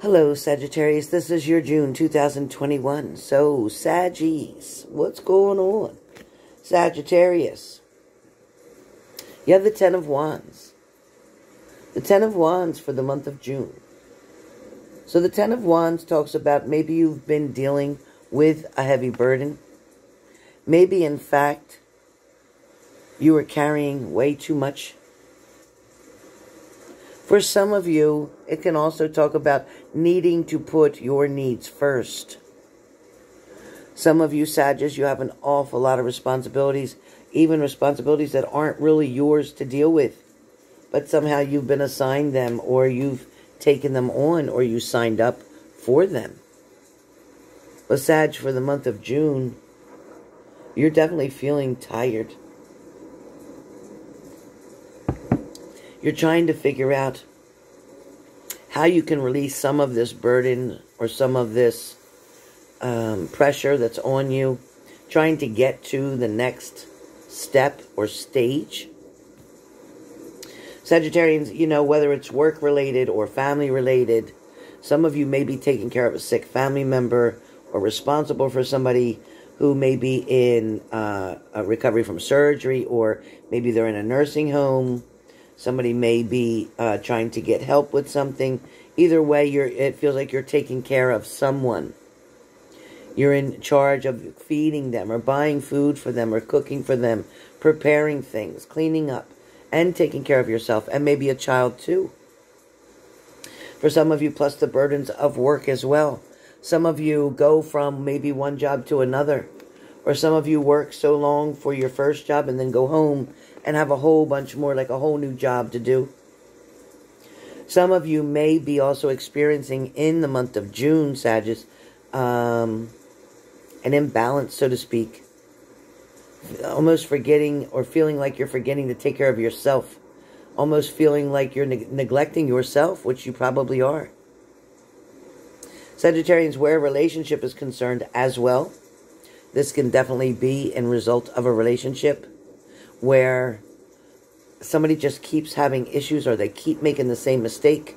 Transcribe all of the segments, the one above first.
Hello, Sagittarius. This is your June 2021. So, Saggies, what's going on? Sagittarius, you have the Ten of Wands. The Ten of Wands for the month of June. So the Ten of Wands talks about maybe you've been dealing with a heavy burden. Maybe, in fact, you are carrying way too much. For some of you, it can also talk about needing to put your needs first. Some of you, Sagittarius, you have an awful lot of responsibilities, even responsibilities that aren't really yours to deal with. But somehow you've been assigned them, or you've taken them on, or you signed up for them. But Sag, for the month of June, you're definitely feeling tired. You're trying to figure out how you can release some of this burden or some of this pressure that's on you, trying to get to the next step or stage. Sagittarians, you know, whether it's work-related or family-related, some of you may be taking care of a sick family member or responsible for somebody who may be in a recovery from surgery, or maybe they're in a nursing home. Somebody may be trying to get help with something. Either way, it feels like you're taking care of someone. You're in charge of feeding them, or buying food for them, or cooking for them, preparing things, cleaning up, and taking care of yourself, and maybe a child too. For some of you, plus the burdens of work as well. Some of you go from maybe one job to another. Or some of you work so long for your first job and then go home and have a whole bunch more, like a whole new job to do. Some of you may be also experiencing in the month of June, Sagittarius, an imbalance, so to speak. Almost forgetting or feeling like you're forgetting to take care of yourself. Almost feeling like you're neglecting yourself, which you probably are. Sagittarians, where a relationship is concerned as well, this can definitely be in result of a relationship where somebody just keeps having issues, or they keep making the same mistake,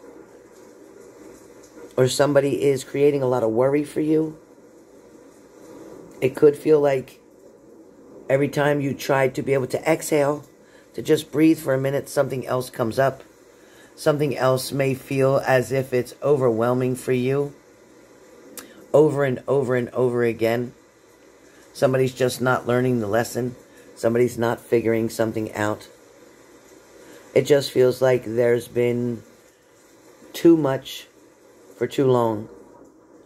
or somebody is creating a lot of worry for you. It could feel like every time you try to be able to exhale, to just breathe for a minute, something else comes up. Something else may feel as if it's overwhelming for you, over and over and over again. Somebody's just not learning the lesson. Somebody's not figuring something out. It just feels like there's been too much for too long.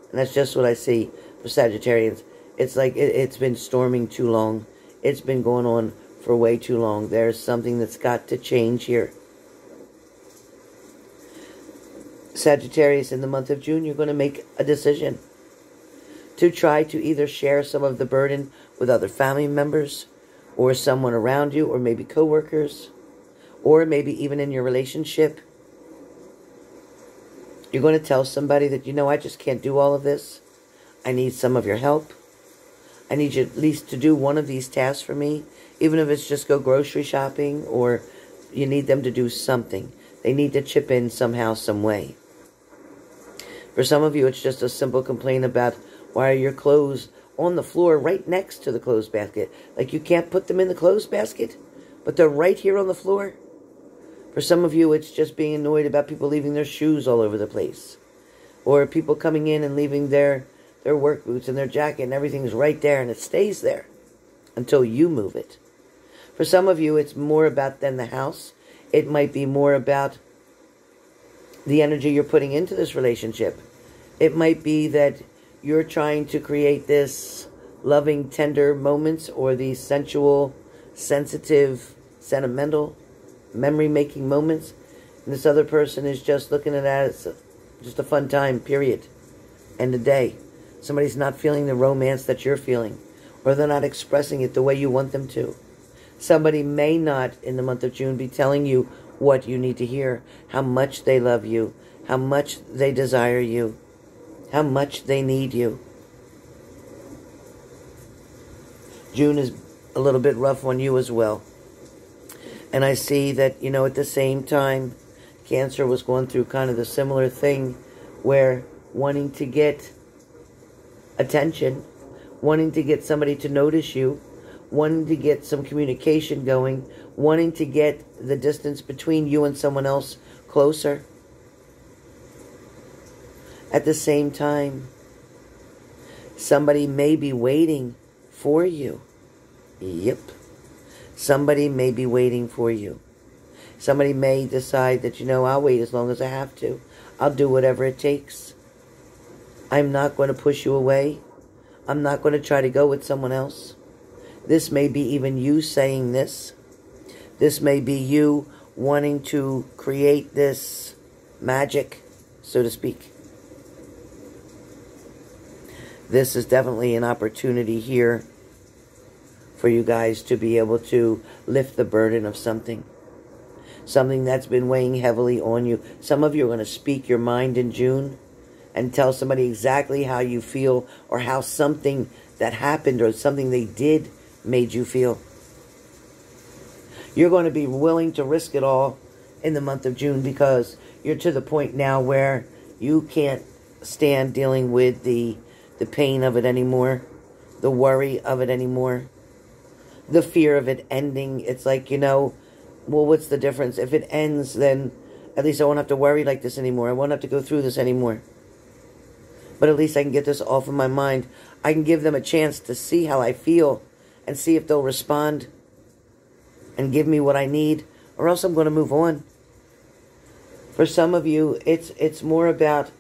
And that's just what I see for Sagittarians. It's like it's been storming too long. It's been going on for way too long. There's something that's got to change here. Sagittarius, in the month of June, you're going to make a decision to try to either share some of the burden with other family members, or someone around you, or maybe coworkers, or maybe even in your relationship. You're going to tell somebody that, you know, I just can't do all of this. I need some of your help. I need you at least to do one of these tasks for me, even if it's just go grocery shopping, or you need them to do something. They need to chip in somehow, some way. For some of you, it's just a simple complaint about, why are your clothes on the floor right next to the clothes basket? Like, you can't put them in the clothes basket, but they're right here on the floor. For some of you, it's just being annoyed about people leaving their shoes all over the place. Or people coming in and leaving their work boots and their jacket, and everything's right there, and it stays there until you move it. For some of you, it's more about than the house. It might be more about the energy you're putting into this relationship. It might be that you're trying to create this loving, tender moments, or these sensual, sensitive, sentimental, memory-making moments. And this other person is just looking at that as just a fun time, period. End of day. Somebody's not feeling the romance that you're feeling, or they're not expressing it the way you want them to. Somebody may not, in the month of June, be telling you what you need to hear, how much they love you, how much they desire you, how much they need you. June is a little bit rough on you as well. And I see that, you know, at the same time, Cancer was going through kind of the similar thing where wanting to get attention, wanting to get somebody to notice you, wanting to get some communication going, wanting to get the distance between you and someone else closer. At the same time, somebody may be waiting for you. Yep. Somebody may be waiting for you. Somebody may decide that, I'll wait as long as I have to. I'll do whatever it takes. I'm not going to push you away. I'm not going to try to go with someone else. This may be even you saying this. This may be you wanting to create this magic, so to speak. This is definitely an opportunity here for you guys to be able to lift the burden of something. Something that's been weighing heavily on you. Some of you are going to speak your mind in June and tell somebody exactly how you feel or how something that happened or something they did made you feel. You're going to be willing to risk it all in the month of June because you're to the point now where you can't stand dealing with the pain of it anymore, the worry of it anymore, the fear of it ending. It's like, well, what's the difference? If it ends, then at least I won't have to worry like this anymore. I won't have to go through this anymore. But at least I can get this off of my mind. I can give them a chance to see how I feel and see if they'll respond and give me what I need, or else I'm going to move on. For some of you, it's more about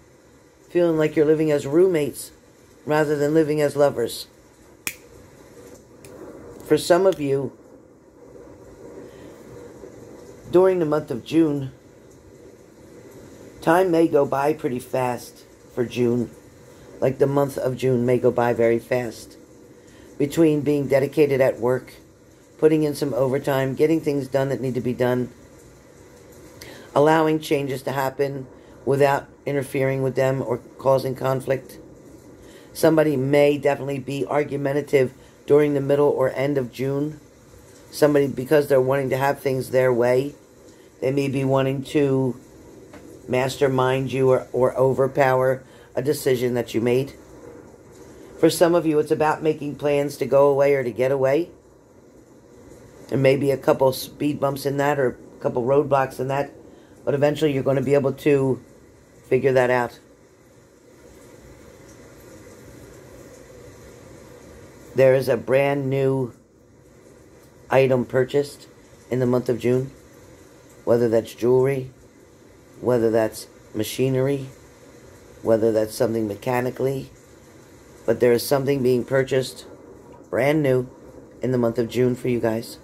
feeling like you're living as roommates rather than living as lovers. For some of you, during the month of June, time may go by pretty fast for June. Like the month of June may go by very fast. Between being dedicated at work, putting in some overtime, getting things done that need to be done, allowing changes to happen without interfering with them or causing conflict. Somebody may definitely be argumentative during the middle or end of June. Somebody, because they're wanting to have things their way, they may be wanting to mastermind you or overpower a decision that you made. For some of you, it's about making plans to go away or to get away. There may be a couple speed bumps in that or a couple roadblocks in that, but eventually you're going to be able to figure that out. There is a brand new item purchased in the month of June, whether that's jewelry, whether that's machinery, whether that's something mechanically, but there is something being purchased brand new in the month of June for you guys.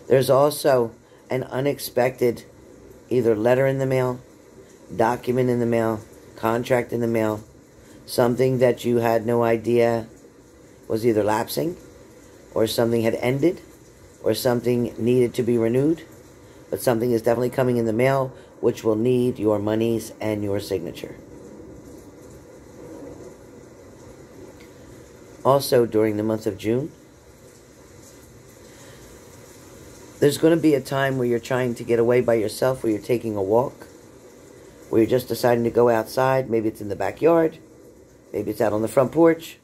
There's also an unexpected either letter in the mail, document in the mail, contract in the mail, something that you had no idea was either lapsing or something had ended or something needed to be renewed, but something is definitely coming in the mail which will need your monies and your signature. Also, during the month of June, there's going to be a time where you're trying to get away by yourself, where you're taking a walk, where you're just deciding to go outside. Maybe it's in the backyard. Maybe it's out on the front porch.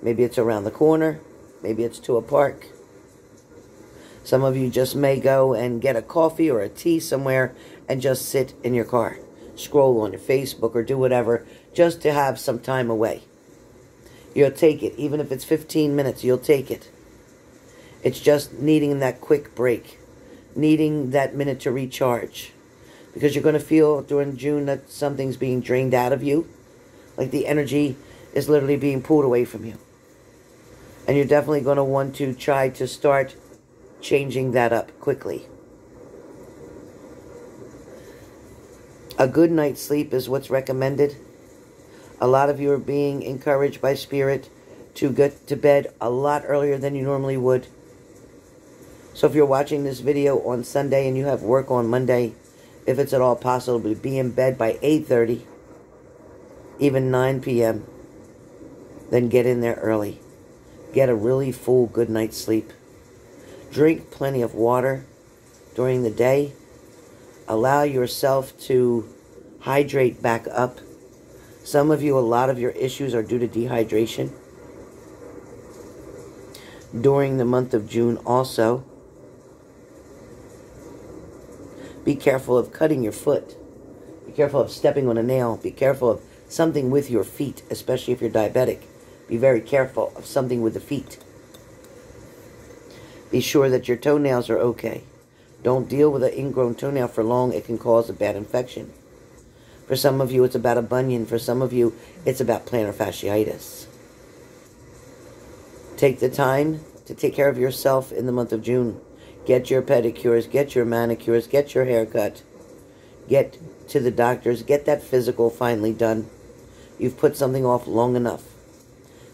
Maybe it's around the corner. Maybe it's to a park. Some of you just may go and get a coffee or a tea somewhere and just sit in your car. Scroll on your Facebook or do whatever just to have some time away. You'll take it. Even if it's 15 minutes, you'll take it. It's just needing that quick break. Needing that minute to recharge. Because you're going to feel during June that something's being drained out of you. Like the energy is literally being pulled away from you. And you're definitely going to want to try to start changing that up quickly. A good night's sleep is what's recommended. A lot of you are being encouraged by Spirit to get to bed a lot earlier than you normally would. So if you're watching this video on Sunday and you have work on Monday, if it's at all possible, to be in bed by 8:30, even 9 p.m., then get in there early. Get a really full good night's sleep. Drink plenty of water during the day. Allow yourself to hydrate back up Some of you, a lot of your issues are due to dehydration. During the month of June also, be careful of cutting your foot. Be careful of stepping on a nail. Be careful of something with your feet, especially if you're diabetic. Be very careful of something with the feet. Be sure that your toenails are okay. Don't deal with an ingrown toenail for long. It can cause a bad infection. For some of you, it's about a bunion. For some of you, it's about plantar fasciitis. Take the time to take care of yourself in the month of June. Get your pedicures, get your manicures, get your haircut. Get to the doctors, get that physical finally done. You've put something off long enough.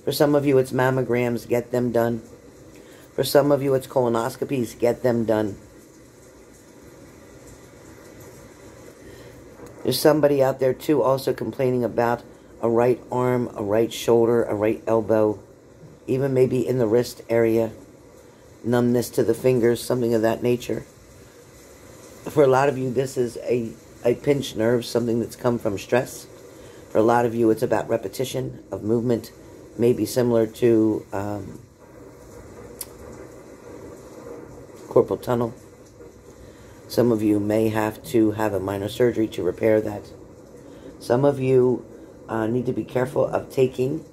For some of you, it's mammograms, get them done. For some of you, it's colonoscopies, get them done. There's somebody out there, too, also complaining about a right arm, a right shoulder, a right elbow, even maybe in the wrist area, numbness to the fingers, something of that nature. For a lot of you, this is a pinched nerve, something that's come from stress. For a lot of you, it's about repetition of movement, maybe similar to carpal tunnel. Some of you may have to have a minor surgery to repair that. Some of you need to be careful of taking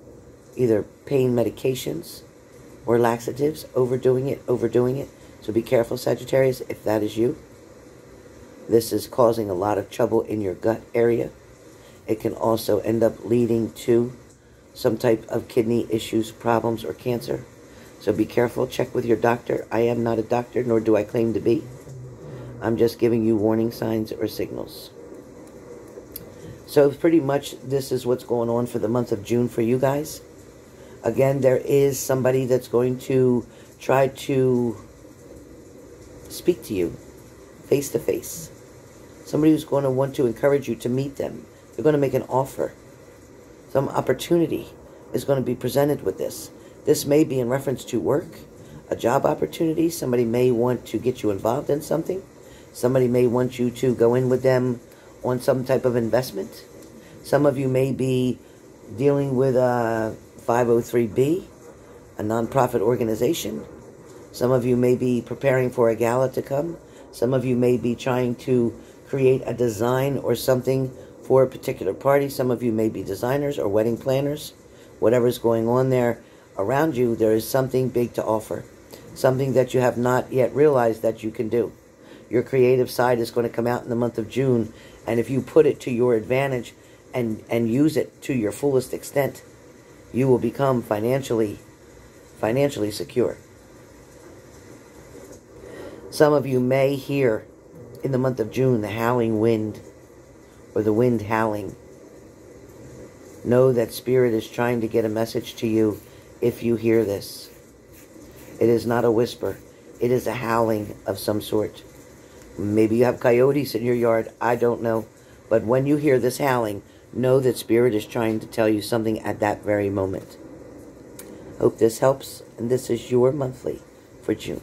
either pain medications or laxatives, overdoing it. So be careful, Sagittarius, if that is you. This is causing a lot of trouble in your gut area. It can also end up leading to some type of kidney issues, problems, or cancer. So be careful. Check with your doctor. I am not a doctor, nor do I claim to be. I'm just giving you warning signs or signals. So pretty much this is what's going on for the month of June for you guys. Again, there is somebody that's going to try to speak to you face to face. Somebody who's going to want to encourage you to meet them. They're going to make an offer. Some opportunity is going to be presented with this. This may be in reference to work, a job opportunity. Somebody may want to get you involved in something. Somebody may want you to go in with them on some type of investment. Some of you may be dealing with a 503B, a nonprofit organization. Some of you may be preparing for a gala to come. Some of you may be trying to create a design or something for a particular party. Some of you may be designers or wedding planners. Whatever's going on there around you, there is something big to offer. Something that you have not yet realized that you can do. Your creative side is going to come out in the month of June, and if you put it to your advantage and use it to your fullest extent, you will become financially secure. Some of you may hear in the month of June the howling wind or the wind howling. Know that Spirit is trying to get a message to you if you hear this. It is not a whisper. It is a howling of some sort. Maybe you have coyotes in your yard. I don't know. But when you hear this howling, know that Spirit is trying to tell you something at that very moment. Hope this helps. And this is your monthly for June.